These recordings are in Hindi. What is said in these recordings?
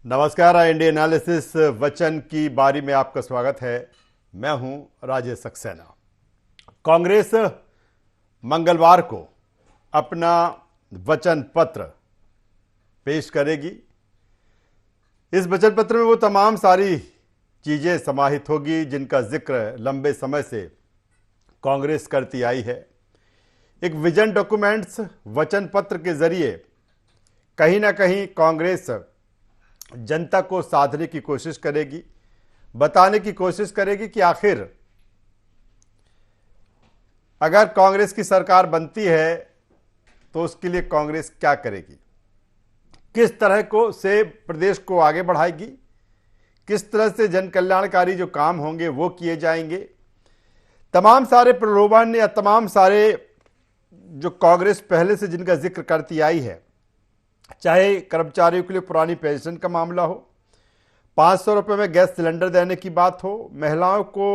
नमस्कार, इंडिया एनालिसिस वचन की बारी में आपका स्वागत है। मैं हूं राजेश सक्सेना। कांग्रेस मंगलवार को अपना वचन पत्र पेश करेगी। इस वचन पत्र में वो तमाम सारी चीजें समाहित होगी जिनका जिक्र लंबे समय से कांग्रेस करती आई है। एक विजन डॉक्यूमेंट्स वचन पत्र के जरिए कहीं ना कहीं कांग्रेस जनता को साधने की कोशिश करेगी, बताने की कोशिश करेगी कि आखिर अगर कांग्रेस की सरकार बनती है तो उसके लिए कांग्रेस क्या करेगी, किस तरह को से प्रदेश को आगे बढ़ाएगी, किस तरह से जन कल्याणकारी जो काम होंगे वो किए जाएंगे। तमाम सारे प्रलोभन या तमाम सारे जो कांग्रेस पहले से जिनका जिक्र करती आई है, चाहे कर्मचारियों के लिए पुरानी पेंशन का मामला हो, 500 रुपये में गैस सिलेंडर देने की बात हो, महिलाओं को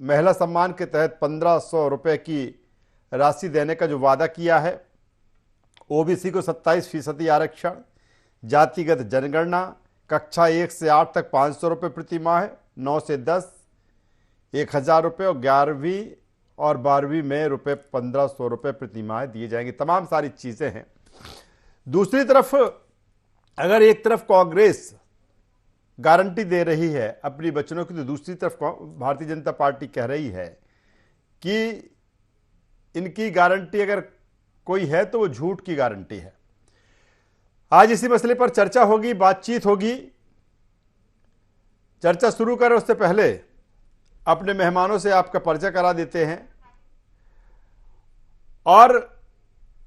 महिला सम्मान के तहत 1500 रुपये की राशि देने का जो वादा किया है, ओबीसी को 27% आरक्षण, जातिगत जनगणना, कक्षा 1 से 8 तक 500 रुपये प्रति माह, 9 से 10 1000 रुपये और 11वीं और 12वीं में रुपये 1500 रुपये प्रति माह दिए जाएंगे। तमाम सारी चीज़ें हैं। दूसरी तरफ अगर एक तरफ कांग्रेस गारंटी दे रही है अपनी वचनों की, तो दूसरी तरफ भारतीय जनता पार्टी कह रही है कि इनकी गारंटी अगर कोई है तो वो झूठ की गारंटी है। आज इसी मसले पर चर्चा होगी, बातचीत होगी। चर्चा शुरू करें उससे पहले अपने मेहमानों से आपका परिचय करा देते हैं और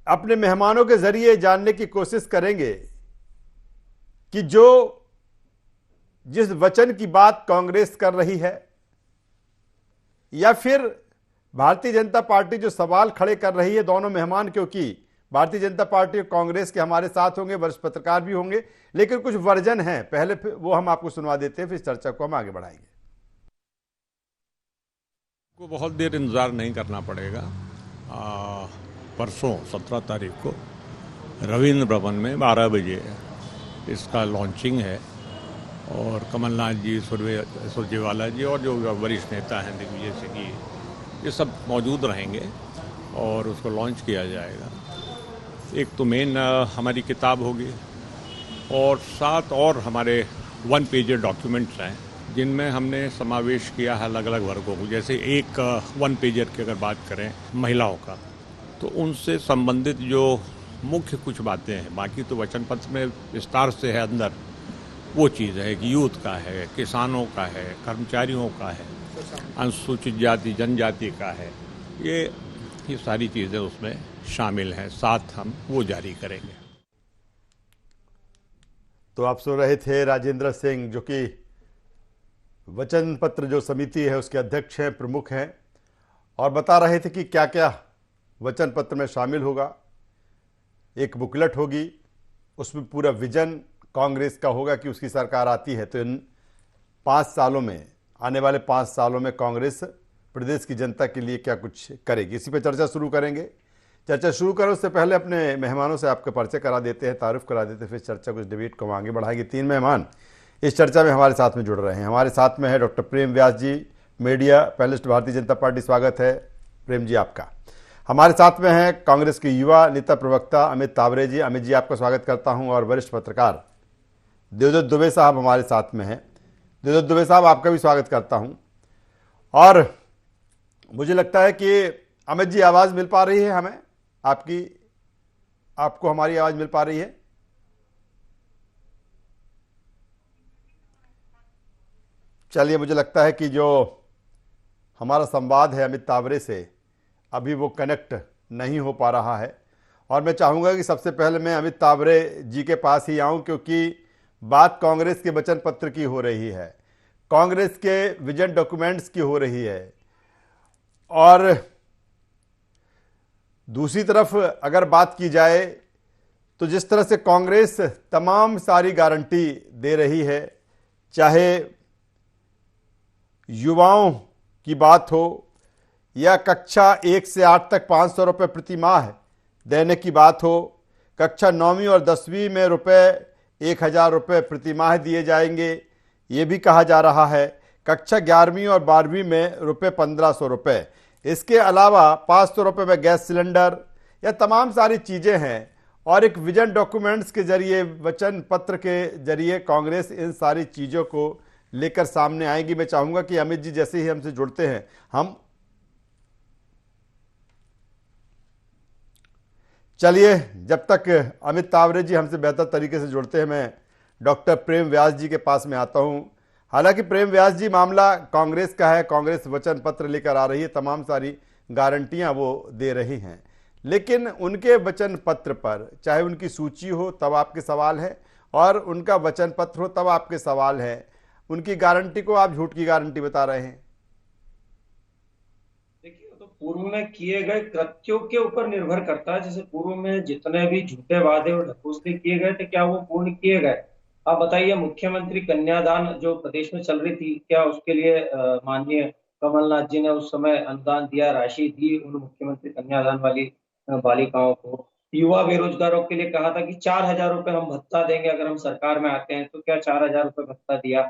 अपने मेहमानों के जरिए जानने की कोशिश करेंगे कि जिस वचन की बात कांग्रेस कर रही है या फिर भारतीय जनता पार्टी जो सवाल खड़े कर रही है, दोनों मेहमान, क्योंकि भारतीय जनता पार्टी और कांग्रेस के हमारे साथ होंगे, वरिष्ठ पत्रकार भी होंगे, लेकिन कुछ वर्जन हैं, पहले वो हम आपको सुनवा देते हैं, फिर चर्चा को हम आगे बढ़ाएंगे। को बहुत देर इंतजार नहीं करना पड़ेगा। परसों 17 तारीख को रविंद्र भवन में 12 बजे इसका लॉन्चिंग है और कमलनाथ जी, सुरजेवाला जी और जो वरिष्ठ नेता हैं दिग्विजय सिंह जी, ये सब मौजूद रहेंगे और उसको लॉन्च किया जाएगा। एक तो मेन हमारी किताब होगी और 7 और हमारे 1 पेजर डॉक्यूमेंट्स हैं जिनमें हमने समावेश किया है अलग अलग वर्गों को। जैसे एक 1 पेजर की अगर बात करें महिलाओं का, तो उनसे संबंधित जो मुख्य कुछ बातें हैं, बाकी तो वचन पत्र में विस्तार से है अंदर, वो चीज़ है कि यूथ का है, किसानों का है, कर्मचारियों का है, अनुसूचित जाति जनजाति का है, ये सारी चीज़ें उसमें शामिल हैं। साथ हम वो जारी करेंगे। तो आप सुन रहे थे राजेंद्र सिंह, जो कि वचन पत्र जो समिति है उसके अध्यक्ष हैं, प्रमुख हैं, और बता रहे थे कि क्या क्या वचन पत्र में शामिल होगा। एक बुकलेट होगी, उसमें पूरा विजन कांग्रेस का होगा कि उसकी सरकार आती है तो इन 5 सालों में, आने वाले 5 सालों में कांग्रेस प्रदेश की जनता के लिए क्या कुछ करेगी। इसी पे चर्चा शुरू करेंगे। चर्चा शुरू करें उससे पहले अपने मेहमानों से आपका परिचय करा देते हैं, तारुफ करा देते हैं, फिर चर्चा कुछ डिबेट को आगे बढ़ाएंगे। 3 मेहमान इस चर्चा में हमारे साथ में जुड़ रहे हैं। हमारे साथ में है डॉक्टर प्रेम व्यास जी, media panelist, Bharatiya Janata party. स्वागत है प्रेम जी आपका। हमारे साथ में हैं कांग्रेस के युवा नेता प्रवक्ता अमित तावरे जी। अमित जी आपका स्वागत करता हूं। और वरिष्ठ पत्रकार देवदत्त दुबे साहब हमारे साथ में हैं। देवदत्त दुबे साहब आपका भी स्वागत करता हूं। और मुझे लगता है कि अमित जी आवाज़ मिल पा रही है हमें, आपको हमारी आवाज़ मिल पा रही है? चलिए, मुझे लगता है कि जो हमारा संवाद है अमित तावरे से, अभी वो कनेक्ट नहीं हो पा रहा है। और मैं चाहूँगा कि सबसे पहले मैं अमित तावरे जी के पास ही आऊँ, क्योंकि बात कांग्रेस के वचन पत्र की हो रही है, कांग्रेस के विजन डॉक्यूमेंट्स की हो रही है। और दूसरी तरफ अगर बात की जाए तो जिस तरह से कांग्रेस तमाम सारी गारंटी दे रही है, चाहे युवाओं की बात हो या कक्षा 1 से 8 तक 500 रुपये प्रति माह देने की बात हो, कक्षा 9वीं और 10वीं में रुपये 1,000 रुपये प्रतिमाह दिए जाएंगे, ये भी कहा जा रहा है। कक्षा 11वीं और 12वीं में रुपये 1,500 रुपये। इसके अलावा 500 रुपये में गैस सिलेंडर, यह तमाम सारी चीज़ें हैं। और एक विजन डॉक्यूमेंट्स के जरिए, वचन पत्र के जरिए कांग्रेस इन सारी चीज़ों को लेकर सामने आएगी। मैं चाहूँगा कि अमित जी जैसे ही हमसे जुड़ते हैं, हम चलिए जब तक अमित तावरे जी हमसे बेहतर तरीके से जुड़ते हैं, मैं डॉक्टर प्रेम व्यास जी के पास में आता हूं। हालांकि प्रेम व्यास जी, मामला कांग्रेस का है, कांग्रेस वचन पत्र लेकर आ रही है, तमाम सारी गारंटियां वो दे रही हैं, लेकिन उनके वचन पत्र पर चाहे उनकी सूची हो तब आपके सवाल है, और उनका वचन पत्र हो तब आपके सवाल है। उनकी गारंटी को आप झूठ की गारंटी बता रहे हैं। देखिए, वो तो पूर्व में किए गए कृत्यों के ऊपर निर्भर करता है। जैसे पूर्व में जितने भी झूठे वादे और ढकोसले किए गए थे, क्या वो पूर्ण किए गए? आप बताइए, मुख्यमंत्री कन्यादान जो प्रदेश में चल रही थी, क्या उसके लिए माननीय कमलनाथ जी ने उस समय अनुदान दिया, राशि दी उन मुख्यमंत्री कन्यादान वाली बालिकाओं को? युवा बेरोजगारों के लिए कहा था कि 4,000 रुपये हम भत्ता देंगे अगर हम सरकार में आते हैं, तो क्या 4,000 रुपये भत्ता दिया?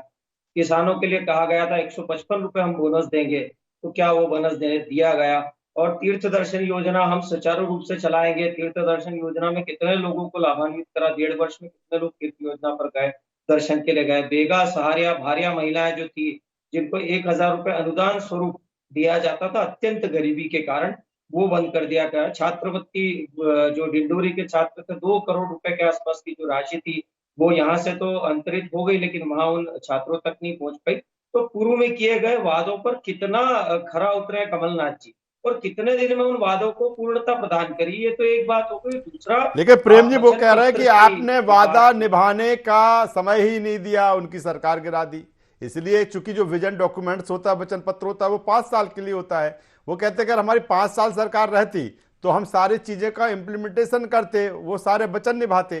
किसानों के लिए कहा गया था 155 रुपये हम बोनस देंगे, तो क्या वो बोनस दिया गया? और तीर्थ दर्शन योजना हम सुचारू रूप से चलाएंगे। तीर्थ दर्शन योजना में कितने लोगों को लाभान्वित करा, 1.5 वर्ष में कितने लोग तीर्थ योजना पर गए, दर्शन के लिए गए? बेगा सहारिया भारिया महिलाएं जो थी, जिनको 1,000 रुपये अनुदान स्वरूप दिया जाता था अत्यंत गरीबी के कारण, वो बंद कर दिया गया। छात्रवृत्ति, जो डिंडोरी के छात्र थे, 2 करोड़ रुपए के आसपास की जो राशि थी, वो यहाँ से तो अंतरित हो गई, लेकिन वहां उन छात्रों तक नहीं पहुंच पाई। तो पूर्व में किए गए वादों पर कितना खरा उतरे हैं कमलनाथ जी, और कितने दिन में उन वादों को पूर्णता प्रदान करी, ये तो एक बात हो गई। दूसरा, लेकिन प्रेम जी वो वचन कह रहे हैं पत्र कि की आपने वादा बात, निभाने का समय ही नहीं दिया, उनकी सरकार गिरा दी। इसलिए चूंकि जो विजन डॉक्यूमेंट्स होता है, वचन पत्र होता है, वो 5 साल के लिए होता है। वो कहते हैं अगर हमारी 5 साल सरकार रहती तो हम सारी चीजें का इम्प्लीमेंटेशन करते, वो सारे वचन निभाते।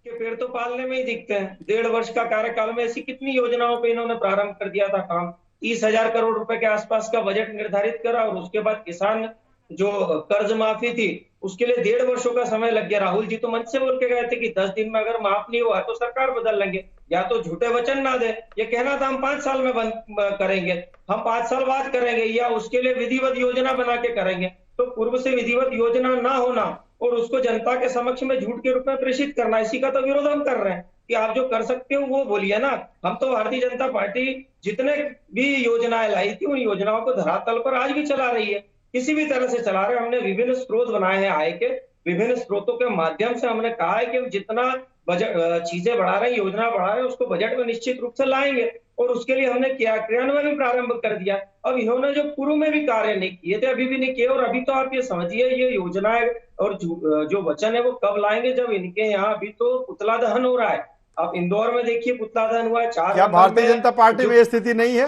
के पेड़ तो पालने में ही दिखते हैं। 1.5 वर्ष का कार्यकाल में ऐसी कितनी योजनाओं पे इन्होंने प्रारंभ कर दिया था काम। 30,000 करोड़ रुपए के आसपास का बजट निर्धारित करा, और उसके बाद किसान जो कर्ज माफी थी, उसके लिए 1.5 वर्षों का समय लग गया। राहुल जी तो मंच से बोल के गए थे कि 10 दिन में अगर माफ नहीं हुआ तो सरकार बदल लेंगे। या तो झूठे वचन ना दे, ये कहना था हम 5 साल में बंद करेंगे, हम 5 साल बाद करेंगे, या उसके लिए विधिवत योजना बना के करेंगे। तो पूर्व से विधिवत योजना ना होना और उसको जनता के समक्ष में झूठ के रूप में प्रेषित करना, इसी का तो विरोध हम कर रहे हैं कि आप जो कर सकते हो वो बोलिए ना। हम तो भारतीय जनता पार्टी जितने भी योजनाएं लाई थी, उन योजनाओं को धरातल पर आज भी चला रही है, किसी भी तरह से चला रहे हैं। हमने विभिन्न स्रोत बनाए हैं आय के, विभिन्न स्रोतों के माध्यम से हमने कहा है कि हम जितना बजट चीजें बढ़ा रहे हैं, योजना बढ़ा रहे हैं, उसको बजट में निश्चित रूप से लाएंगे, और उसके लिए हमने क्रियान्वयन भी प्रारंभ कर दिया। अब इन्होंने जो पूर्व में भी कार्य नहीं किए थे, अभी भी नहीं किए, और अभी तो आप ये समझिए, ये योजनाएं और जो वचन है वो कब लाएंगे, जब इनके यहाँ अभी तो पुतला दहन हो रहा है। आप इंदौर में देखिए, पुतला दहन हुआ है। 4 क्या नंबर भारतीय में जनता पार्टी में ये स्थिति नहीं है?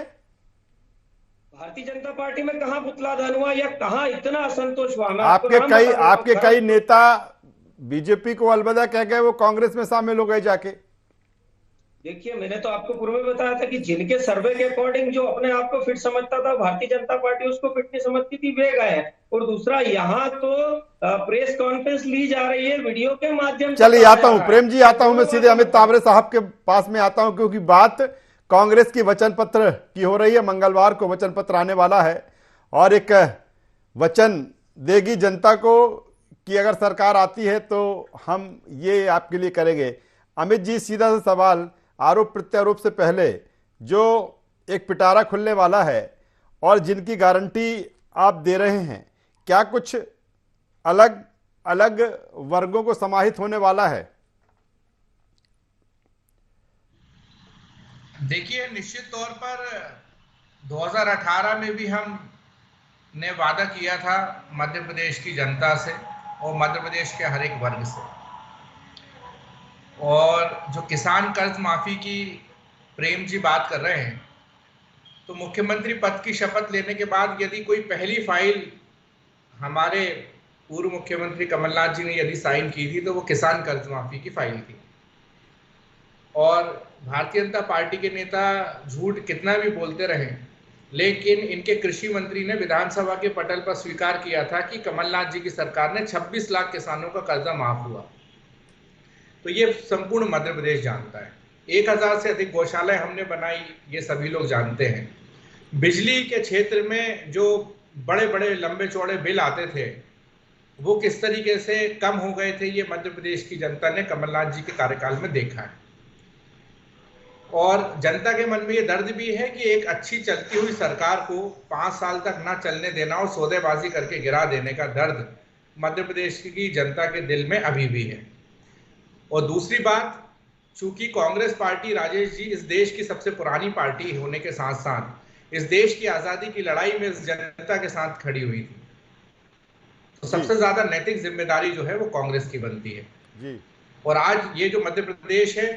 भारतीय जनता पार्टी में कहां पुतला दहन हुआ या कहां इतना असंतोष हुआ? मैं आपको नाम बता देता हूं। आपके कई नेता बीजेपी को अलविदा कह गए, वो कांग्रेस में शामिल हो गए जाके। देखिए, मैंने तो आपको पूर्व में बताया था कि जिनके सर्वे के अकॉर्डिंग जो अपने आप को फिट समझता था, भारतीय जनता पार्टी उसको फिट नहीं समझती थी, वे गए हैं। और दूसरा, यहाँ तो प्रेस कॉन्फ्रेंस ली जा रही है वीडियो के माध्यम से। चलिए आता हूं प्रेम जी, आता हूं मैं सीधे अमित तावरे साहब के पास में आता हूं, क्योंकि बात कांग्रेस की वचन पत्र की हो रही है। मंगलवार को वचन पत्र आने वाला है, और एक वचन देगी जनता को कि अगर सरकार आती है तो हम ये आपके लिए करेंगे। अमित जी, सीधा सा सवाल, आरोप प्रत्यारोप से पहले जो एक पिटारा खुलने वाला है और जिनकी गारंटी आप दे रहे हैं, क्या कुछ अलग अलग वर्गों को समाहित होने वाला है? देखिए, निश्चित तौर पर 2018 में भी हमने वादा किया था मध्य प्रदेश की जनता से और मध्य प्रदेश के हर एक वर्ग से, और जो किसान कर्ज माफी की प्रेम जी बात कर रहे हैं, तो मुख्यमंत्री पद की शपथ लेने के बाद यदि कोई पहली फाइल हमारे पूर्व मुख्यमंत्री कमलनाथ जी ने यदि साइन की थी, तो वो किसान कर्ज माफी की फाइल थी। और भारतीय जनता पार्टी के नेता झूठ कितना भी बोलते रहे, लेकिन इनके कृषि मंत्री ने विधानसभा के पटल पर स्वीकार किया था कि कमलनाथ जी की सरकार ने 26 लाख किसानों का कर्जा माफ हुआ। तो ये संपूर्ण मध्य प्रदेश जानता है। 1000 से अधिक गौशालाएं हमने बनाई, ये सभी लोग जानते हैं। बिजली के क्षेत्र में जो बड़े बड़े लंबे चौड़े बिल आते थे वो किस तरीके से कम हो गए थे, ये मध्य प्रदेश की जनता ने कमलनाथ जी के कार्यकाल में देखा है। और जनता के मन में ये दर्द भी है कि एक अच्छी चलती हुई सरकार को 5 साल तक ना चलने देना और सौदेबाजी करके गिरा देने का दर्द मध्य प्रदेश की जनता के दिल में अभी भी है। और दूसरी बात, चूंकि कांग्रेस पार्टी, राजेश जी, इस देश की सबसे पुरानी पार्टी होने के साथ साथ इस देश की आजादी की लड़ाई में इस जनता के साथ खड़ी हुई थी, तो सबसे ज्यादा नैतिक जिम्मेदारी जो है वो कांग्रेस की बनती है जी। और आज ये जो मध्य प्रदेश है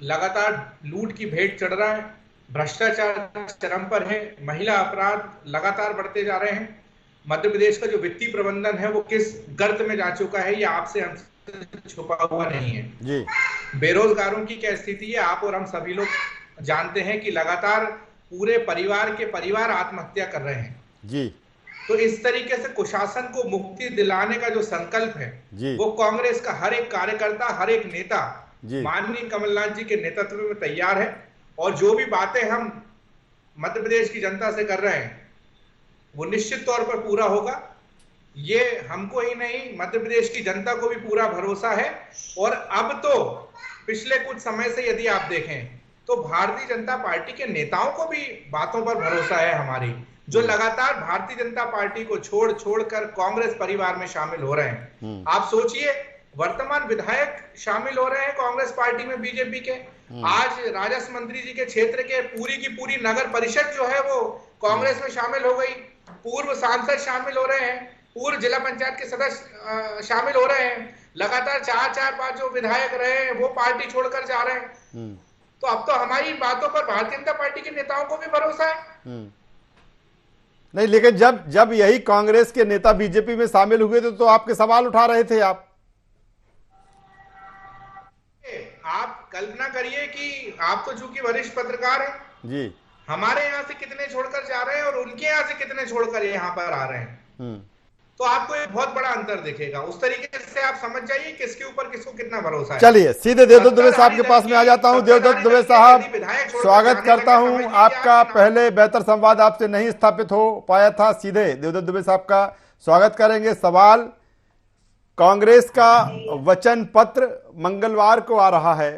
लगातार लूट की भेंट चढ़ रहा है, भ्रष्टाचार चरम पर है, महिला अपराध लगातार बढ़ते जा रहे हैं। मध्य प्रदेश का जो वित्तीय प्रबंधन है वो किस गर्त में जा चुका है ये आपसे हमसे छुपा हुआ नहीं है जी। बेरोजगारों की क्या स्थिति है आप और हम सभी लोग जानते हैं कि लगातार पूरे परिवार के परिवार आत्महत्या कर रहे हैं जी। तो इस तरीके से कुशासन को मुक्ति दिलाने का जो संकल्प है वो कांग्रेस का हर एक कार्यकर्ता, हर एक नेता माननीय कमलनाथ जी के नेतृत्व में तैयार है। और जो भी बातें हम मध्य प्रदेश की जनता से कर रहे हैं वो निश्चित तौर पर पूरा होगा। ये हमको ही नहीं, मध्य प्रदेश की जनता को भी पूरा भरोसा है। और अब तो पिछले कुछ समय से यदि आप देखें तो भारतीय जनता पार्टी के नेताओं को भी बातों पर भरोसा है हमारी, जो लगातार भारतीय जनता पार्टी को छोड़कर कांग्रेस परिवार में शामिल हो रहे हैं। आप सोचिए, वर्तमान विधायक शामिल हो रहे हैं कांग्रेस पार्टी में बीजेपी के। आज राजस्व मंत्री जी के क्षेत्र के पूरी की पूरी नगर परिषद जो है वो कांग्रेस में शामिल हो गई। पूर्व सांसद शामिल हो रहे हैं, पूर्व जिला पंचायत के सदस्य शामिल हो रहे हैं। लगातार 4-5 जो विधायक रहे हैं वो पार्टी छोड़कर जा रहे हैं। तो अब तो हमारी बातों पर भारतीय जनता पार्टी के नेताओं को भी भरोसा है। नहीं, लेकिन जब यही कांग्रेस के नेता बीजेपी में शामिल हुए थे तो आपके सवाल उठा रहे थे। आप कल्पना करिए कि आप तो चूंकि वरिष्ठ पत्रकार हैं जी, हमारे यहाँ से कितने छोड़कर जा रहे हैं और उनके यहाँ से कितने छोड़कर यहाँ पर आ रहे हैं, तो आपको एक बहुत बड़ा अंतर दिखेगा। उस तरीके से आप समझ जाइए किसके ऊपर किसको कितना भरोसा है। चलिए सीधे देवदत्त दुबे साहब के पास में आ जाता हूं। देवदत्त दुबे साहब, स्वागत करता हूं आपका। पहले बेहतर संवाद आपसे नहीं स्थापित हो पाया था, सीधे देवदत्त दुबे साहब का स्वागत करेंगे। सवाल, कांग्रेस का वचन पत्र मंगलवार को आ रहा है।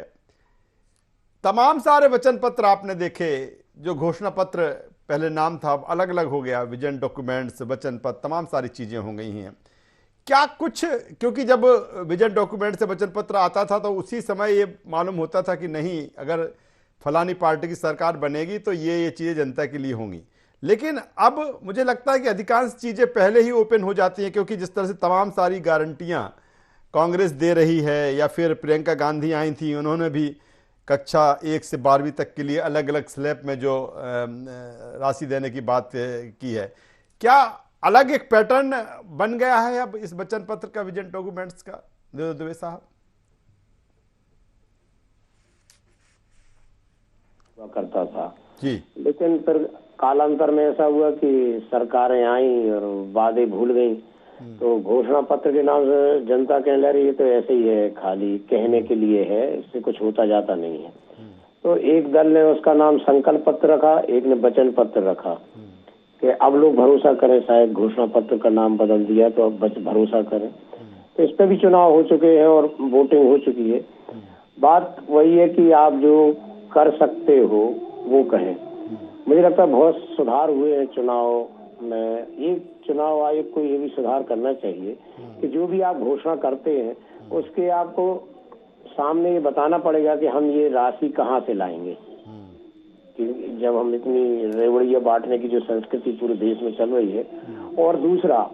तमाम सारे वचन पत्र आपने देखे, जो घोषणा पत्र पहले नाम था अब अलग अलग हो गया, विजन डॉक्यूमेंट्स, वचन पत्र, तमाम सारी चीजें हो गई हैं। क्या कुछ, क्योंकि जब विजन डॉक्यूमेंट से वचन पत्र आता था तो उसी समय ये मालूम होता था कि नहीं, अगर फलानी पार्टी की सरकार बनेगी तो ये चीजें जनता के लिए होंगी। लेकिन अब मुझे लगता है कि अधिकांश चीजें पहले ही ओपन हो जाती हैं, क्योंकि जिस तरह से तमाम सारी गारंटियां कांग्रेस दे रही है, या फिर प्रियंका गांधी आई थी, उन्होंने भी कक्षा 1 से 12वीं तक के लिए अलग अलग स्लैब में जो राशि देने की बात की है, क्या अलग एक पैटर्न बन गया है अब इस वचन पत्र का, विजन डॉक्यूमेंट्स का? देवदत्त दुबे साहब। करता था जी, लेकिन फिर कालांतर में ऐसा हुआ कि सरकारें आई और वादे भूल गई, तो घोषणा पत्र के नाम से जनता कहने लगी ये तो ऐसे ही है, खाली कहने के लिए है, इससे कुछ होता जाता नहीं है। तो एक दल ने उसका नाम संकल्प पत्र रखा, एक ने वचन पत्र रखा कि अब लोग भरोसा करें, शायद घोषणा पत्र का नाम बदल दिया तो अब भरोसा करें। तो इस पे भी चुनाव हो चुके हैं और वोटिंग हो चुकी है। बात वही है कि आप जो कर सकते हो वो कहें। मुझे लगता है बहुत सुधार हुए हैं चुनाव में। एक चुनाव आयोग को ये भी सुधार करना चाहिए कि जो भी आप घोषणा करते हैं उसके आपको सामने ये बताना पड़ेगा कि हम ये राशि कहाँ से लाएंगे। कि जब हम इतनी रेवड़ियां बांटने की जो संस्कृति पूरे देश में चल रही है, और दूसरा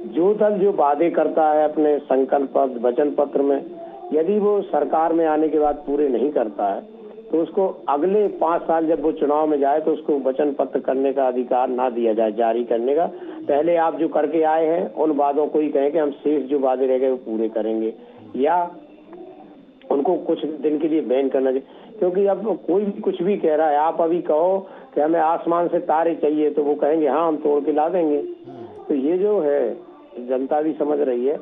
जो दल जो वादे करता है अपने संकल्प वचन पत्र में, यदि वो सरकार में आने के बाद पूरे नहीं करता है तो उसको अगले 5 साल जब वो चुनाव में जाए तो उसको वचन पत्र करने का अधिकार ना दिया जाए, जारी करने का। पहले आप जो करके आए हैं उन वादों को ही कहें कि हम शेष जो वादे रह गए वो पूरे करेंगे, या उनको कुछ दिन के लिए बैन करना चाहिए। क्योंकि अब कोई भी कुछ भी कह रहा है, आप अभी कहो कि हमें आसमान से तारे चाहिए तो वो कहेंगे हाँ हम तोड़ के ला देंगे। तो ये जो है जनता भी समझ रही है,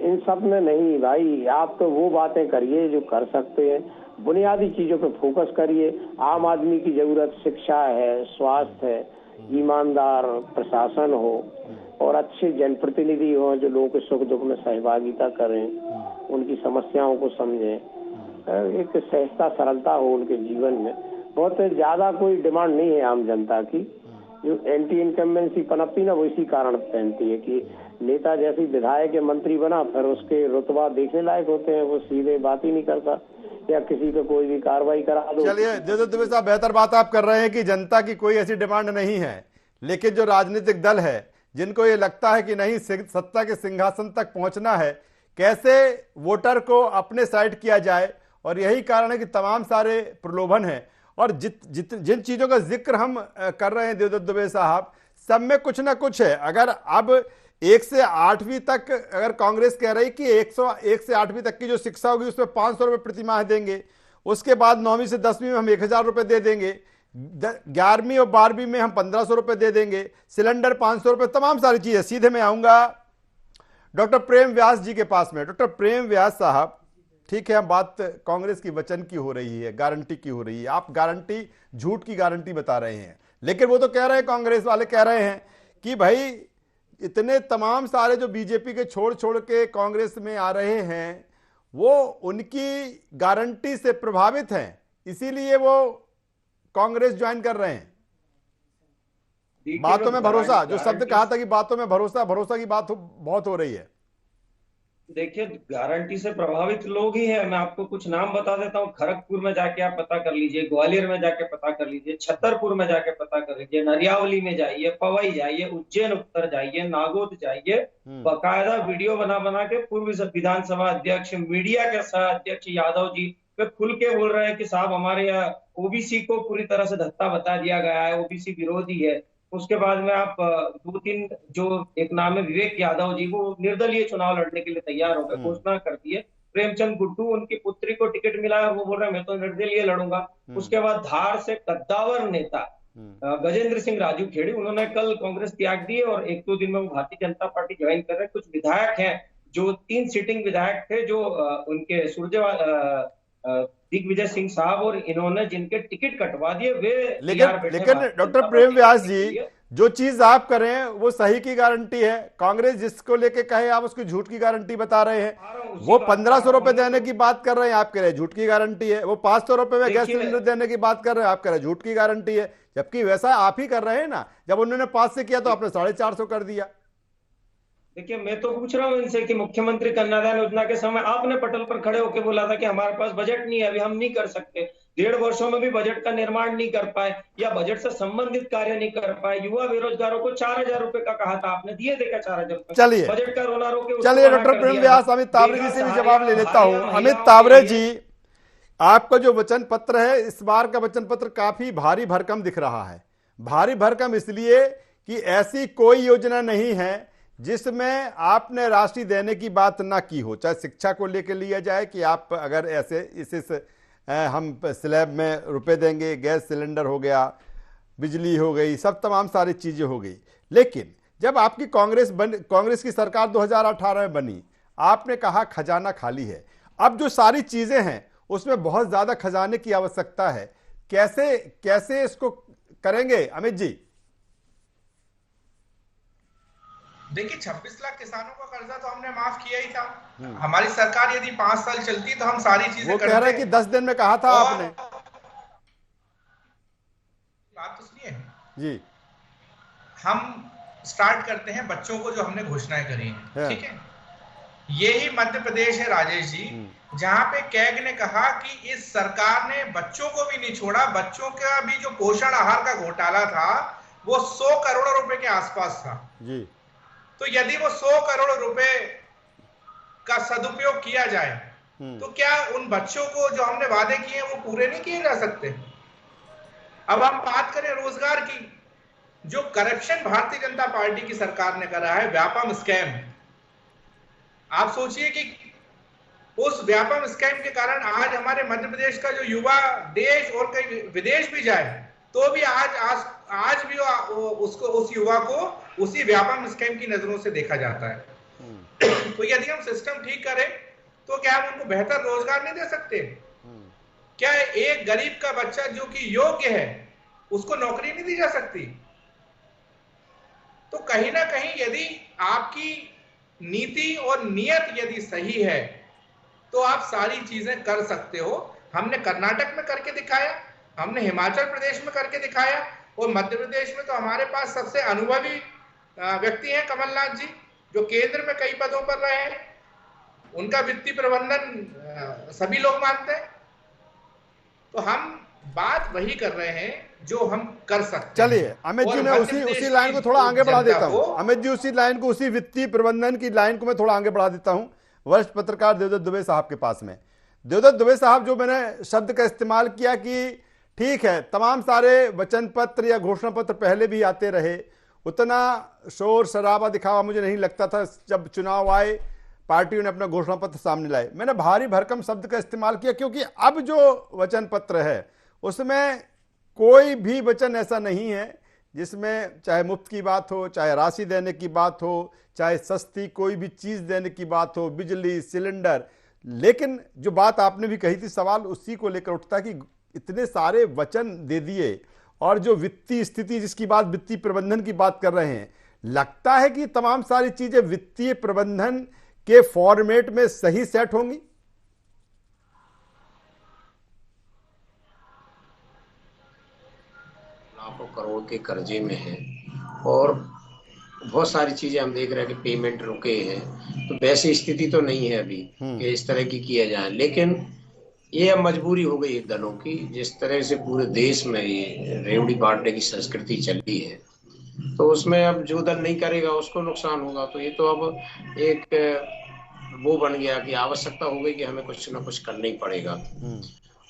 इन सब में नहीं भाई, आप तो वो बातें करिए जो कर सकते हैं, बुनियादी चीजों पे फोकस करिए। आम आदमी की जरूरत शिक्षा है, स्वास्थ्य है, ईमानदार प्रशासन हो और अच्छे जनप्रतिनिधि हो जो लोगों के सुख दुख में सहभागिता करें, उनकी समस्याओं को समझें, एक सहजता सरलता हो उनके जीवन में। बहुत ज्यादा कोई डिमांड नहीं है आम जनता की। जो एंटी इनकम्बेंसी पनपती ना, वो इसी कारण पहनती है कि नेता जैसे विधायक या मंत्री बना, फिर उसके रुतबा देखने लायक होते हैं, वो सीधे बात ही नहीं करता या किसी पे कोई भी कार्रवाई करा दो। चलिए देवदत्त दुबे साहब, बेहतर बात आप कर रहे हैं कि जनता की कोई ऐसी डिमांड नहीं है, लेकिन जो राजनीतिक दल है जिनको ये लगता है कि नहीं सत्ता के सिंहासन तक पहुंचना है, कैसे वोटर को अपने साइड किया जाए, और यही कारण है कि तमाम सारे प्रलोभन हैं। और जिन चीजों का जिक्र हम कर रहे हैं देवदत्त दुबे साहब, सब में कुछ ना कुछ है। अगर अब 1 से 8वीं तक अगर कांग्रेस कह रही कि 1 से 8वीं तक की जो शिक्षा होगी उसमें 500 रुपये प्रति माह देंगे, उसके बाद 9वीं से 10वीं में हम 1000 रुपये दे देंगे, 11वीं और 12वीं में हम 1500 रुपये दे देंगे, सिलेंडर 500 रुपये, तमाम सारी चीजें। सीधे मैं आऊंगा डॉक्टर प्रेम व्यास जी के पास में। डॉक्टर प्रेम व्यास साहब, ठीक है, हम बात कांग्रेस की वचन की हो रही है, गारंटी की हो रही है, आप गारंटी झूठ की गारंटी बता रहे हैं, लेकिन वो तो कह रहे हैं, कांग्रेस वाले कह रहे हैं कि भाई इतने तमाम सारे जो बीजेपी के छोड़ के कांग्रेस में आ रहे हैं वो उनकी गारंटी से प्रभावित हैं, इसीलिए वो कांग्रेस ज्वाइन कर रहे हैं। बातों में भरोसा, जो शब्द कहा था कि बातों में भरोसा की बात बहुत हो रही है। देखिए, गारंटी से प्रभावित लोग ही हैं। मैं आपको कुछ नाम बता देता हूँ। खड़गपुर में जाके आप पता कर लीजिए, ग्वालियर में जाके पता कर लीजिए, छतरपुर में जाके पता कर लीजिए, नरियावली में जाइए, पवई जाइए, उज्जैन उत्तर जाइए, नागौद जाइए, बाकायदा वीडियो बना के पूर्व विधानसभा अध्यक्ष, मीडिया के सह अध्यक्ष यादव जी वे खुल के बोल रहे हैं कि साहब हमारे यहाँ ओबीसी को पूरी तरह से धत्ता बता दिया गया है, ओबीसी विरोधी है। उसके बाद में आप 2-3, जो एक नाम है विवेक यादव जी, वो निर्दलीय चुनाव लड़ने के लिए तैयार हो गए, घोषणा कर दी है। प्रेमचंद गुड्डू, उनकी पुत्री को टिकट मिला है और वो बोल रहे हैं मैं तो निर्दलीय लड़ूंगा। उसके बाद धार से कद्दावर नेता गजेंद्र सिंह राजू खेड़ी, उन्होंने कल कांग्रेस त्याग दी है और 1-2 दिन में वो भारतीय जनता पार्टी ज्वाइन कर रहे हैं। कुछ विधायक हैं जो 3 सिटिंग विधायक थे, जो उनके सुरजेवाला दिग्विजय सिंह साहब, और इन्होंने जिनके टिकट कटवा दिए वे। लेकिन डॉक्टर प्रेम व्यास जी, जो चीज आप करें वो सही की गारंटी है, कांग्रेस जिसको लेके कहे आप उसकी झूठ की गारंटी बता रहे हैं। वो 1500 रुपए देने की बात कर रहे हैं, आप कह रहे हैं झूठ की गारंटी है। वो 500 रुपए में गैस सिलेंडर देने की बात कर रहे हैं, आप कह रहे हैं झूठ की गारंटी है। जबकि वैसा आप ही कर रहे हैं ना, जब उन्होंने 5 से किया तो आपने 450 कर दिया। देखिए, मैं तो पूछ रहा हूं इनसे कि मुख्यमंत्री कन्यादान योजना के समय आपने पटल पर खड़े होकर बोला था कि हमारे पास बजट नहीं है, अभी हम नहीं कर सकते। 1.5 वर्षों में भी बजट का निर्माण नहीं कर पाए या बजट से संबंधित कार्य नहीं कर पाए। युवा बेरोजगारों को 4000 रुपए का कहा था, आपने दिए थे क्या 4000 रुपए? चलिए, बजट का रोना रोके। चलिए डॉक्टर प्रेम व्यास, अमित तावरे जी से भी जवाब ले लेता हूं। अमित तावरे जी, आपका जो वचन पत्र है, इस बार का वचन पत्र काफी भारी भरकम दिख रहा है। भारी भरकम इसलिए कि ऐसी कोई योजना नहीं है जिसमें आपने राशि देने की बात ना की हो, चाहे शिक्षा को लेकर लिया जाए कि आप अगर ऐसे इस हम स्लैब में रुपए देंगे, गैस सिलेंडर हो गया, बिजली हो गई, सब तमाम सारी चीजें हो गई। लेकिन जब आपकी कांग्रेस की सरकार 2018 में बनी, आपने कहा खजाना खाली है। अब जो सारी चीजें हैं उसमें बहुत ज्यादा खजाने की आवश्यकता है। कैसे इसको करेंगे अमित जी? देखिए, 26 लाख किसानों का कर्जा तो हमने माफ किया ही था। हमारी सरकार यदि 5 साल चलती तो हम सारी चीजें वो कह रहे हैं कि 10 दिन में कहा था आपने। बात तो सुनिए जी, हम स्टार्ट करते हैं बच्चों को जो हमने घोषणाएं करी हैं, ठीक है। यही मध्य प्रदेश है राजेश जी, जहां पे कैग ने कहा कि इस सरकार ने बच्चों को भी नहीं छोड़ा। बच्चों का भी जो पोषण आहार का घोटाला था वो 100 करोड़ रुपए के आसपास था जी। तो यदि वो 100 करोड़ रुपए का सदुपयोग किया जाए तो क्या उन बच्चों को जो हमने वादे किए वो पूरे नहीं किए जा सकते? अब हम बात करें रोजगार की, जो करप्शन भारतीय जनता पार्टी की सरकार ने करा है, व्यापम स्कैम, आप सोचिए कि उस व्यापम स्कैम के कारण आज हमारे मध्य प्रदेश का जो युवा देश और कई विदेश भी जाए तो भी आज भी उसको, उस युवा को उसी व्यापम स्कैम की नजरों से देखा जाता है। तो यदि हम सिस्टम ठीक करें तो क्या हम उनको बेहतर रोजगार नहीं दे सकते? क्या एक गरीब का बच्चा जो कि योग्य है उसको नौकरी नहीं दी जा सकती? तो कहीं ना कहीं यदि आपकी नीति और नियत यदि सही है तो आप सारी चीजें कर सकते हो। हमने कर्नाटक में करके दिखाया, हमने हिमाचल प्रदेश में करके दिखाया, और मध्य प्रदेश में तो हमारे पास सबसे अनुभवी व्यक्ति हैं कमलनाथ जी, जो केंद्र में कई पदों पर रहे हैं। उनका वित्तीय प्रबंधन सभी लोग मानते हैं। तो हम बात वही कर रहे हैं जो हम कर सकते हैं। चलिए अमित जी, मैं उसी लाइन को थोड़ा आगे बढ़ा देता हूं। अमित जी, उसी लाइन को, उसी वित्तीय प्रबंधन की लाइन को मैं थोड़ा आगे बढ़ा देता हूं वरिष्ठ पत्रकार देवदत्त दुबे साहब के पास में। देवदत्त दुबे साहब, जो मैंने शब्द का इस्तेमाल किया कि ठीक है, तमाम सारे वचन पत्र या घोषणा पत्र पहले भी आते रहे, उतना शोर शराबा दिखावा मुझे नहीं लगता था जब चुनाव आए, पार्टियों ने अपना घोषणा पत्र सामने लाए। मैंने भारी भरकम शब्द का इस्तेमाल किया क्योंकि अब जो वचन पत्र है उसमें कोई भी वचन ऐसा नहीं है जिसमें चाहे मुफ्त की बात हो, चाहे राशि देने की बात हो, चाहे सस्ती कोई भी चीज देने की बात हो, बिजली, सिलेंडर। लेकिन जो बात आपने भी कही थी, सवाल उसी को लेकर उठता कि इतने सारे वचन दे दिए और जो वित्तीय स्थिति जिसकी बात, वित्तीय प्रबंधन की बात कर रहे हैं, लगता है कि तमाम सारी चीजें वित्तीय प्रबंधन के फॉर्मेट में सही सेट होंगी? लाखों करोड़ के कर्जे में है और बहुत सारी चीजें हम देख रहे हैं कि पेमेंट रुके हैं, तो वैसी स्थिति तो नहीं है अभी कि इस तरह की किया जाए। लेकिन ये अब मजबूरी हो गई है दलों की, जिस तरह से पूरे देश में ये रेवड़ी बांटने की संस्कृति चली है, तो उसमें अब जो दल नहीं करेगा उसको नुकसान होगा। तो ये तो अब एक वो बन गया कि आवश्यकता हो गई कि हमें कुछ ना कुछ करना ही पड़ेगा।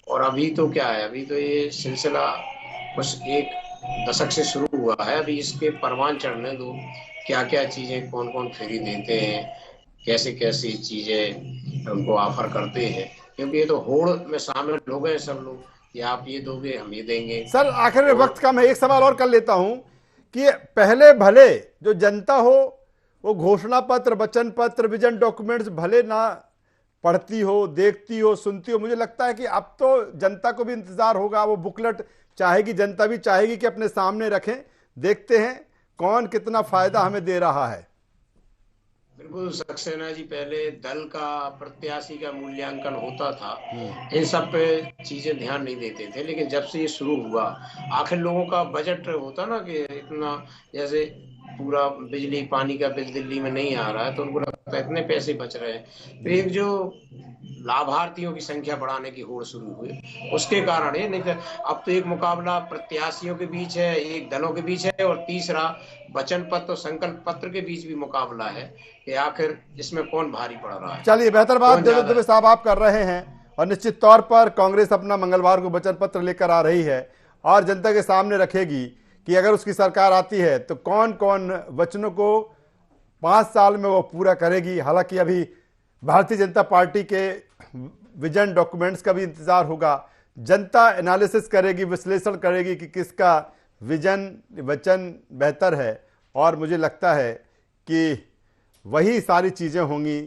और अभी तो क्या है, अभी तो ये सिलसिला कुछ एक दशक से शुरू हुआ है, अभी इसके परवान चढ़ने दो, क्या क्या चीजें कौन कौन फ्री देते हैं, कैसे कैसी चीजें उनको ऑफर करते हैं, क्योंकि ये तो होड़ में शामिल हो गए सब लोग कि आप ये दोगे हम ये देंगे। सर आखिर में वक्त का मैं एक सवाल और कर लेता हूं कि पहले भले जो जनता हो वो घोषणा पत्र, वचन पत्र, विजन डॉक्यूमेंट्स भले ना पढ़ती हो, देखती हो, सुनती हो, मुझे लगता है कि अब तो जनता को भी इंतजार होगा, वो बुकलेट चाहेगी, जनता भी चाहेगी कि अपने सामने रखें, देखते हैं कौन कितना फायदा हमें दे रहा है। बिल्कुल सक्सेना जी, पहले दल का, प्रत्याशी का मूल्यांकन होता था, इन सब पे चीजें ध्यान नहीं देते थे। लेकिन जब से ये शुरू हुआ, आखिर लोगों का बजट होता ना कि इतना, जैसे पूरा बिजली पानी का बिल दिल्ली में नहीं आ रहा है तो उनको लगता है इतने पैसे बच रहे हैं, तो एक जो लाभार्थियों की संख्या बढ़ाने की होड़ शुरू हुई, उसके कारण है। नहीं तो अब तो एक मुकाबला प्रत्याशियों के बीच है, एक दलों के बीच है, और तीसरा वचन पत्र और संकल्प पत्र के बीच भी मुकाबला है कि आखिर इसमें कौन भारी पड़ रहा है। चलिए, बेहतर बात देवदत्त दुबे साहब आप कर रहे हैं, और निश्चित तौर पर कांग्रेस अपना मंगलवार को वचन पत्र लेकर आ रही है और जनता के सामने रखेगी कि अगर उसकी सरकार आती है तो कौन कौन वचनों को 5 साल में वो पूरा करेगी। हालांकि अभी भारतीय जनता पार्टी के विजन डॉक्यूमेंट्स का भी इंतजार होगा, जनता एनालिसिस करेगी, विश्लेषण करेगी कि किसका विजन, वचन बेहतर है, और मुझे लगता है कि वही सारी चीज़ें होंगी।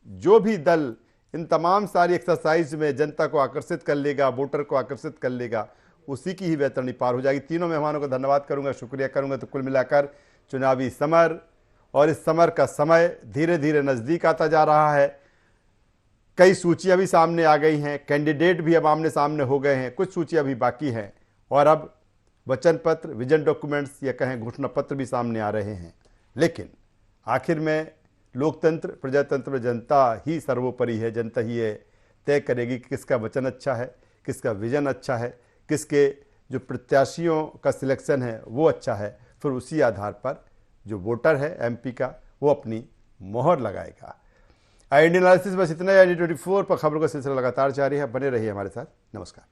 जो भी दल इन तमाम सारी एक्सरसाइज में जनता को आकर्षित कर लेगा, वोटर को आकर्षित कर लेगा, उसी की ही वैतरणी पार हो जाएगी। तीनों मेहमानों का धन्यवाद करूंगा, शुक्रिया करूंगा। तो कुल मिलाकर चुनावी समर और इस समर का समय धीरे धीरे नज़दीक आता जा रहा है। कई सूचियां भी सामने आ गई हैं, कैंडिडेट भी अब आमने सामने हो गए हैं, कुछ सूचियां भी बाकी हैं, और अब वचन पत्र, विजन डॉक्यूमेंट्स या कहें घोषणा पत्र भी सामने आ रहे हैं। लेकिन आखिर में लोकतंत्र, प्रजातंत्र में जनता ही सर्वोपरि है। जनता ही ये तय करेगी कि किसका वचन अच्छा है, किसका विजन अच्छा है, किसके जो प्रत्याशियों का सिलेक्शन है वो अच्छा है। फिर उसी आधार पर जो वोटर है एमपी का, वो अपनी मोहर लगाएगा। इंडियन एनालिसिस बस इतना ही। IND 24 पर खबरों का सिलसिला लगातार जारी है, बने रहिए हमारे साथ। नमस्कार।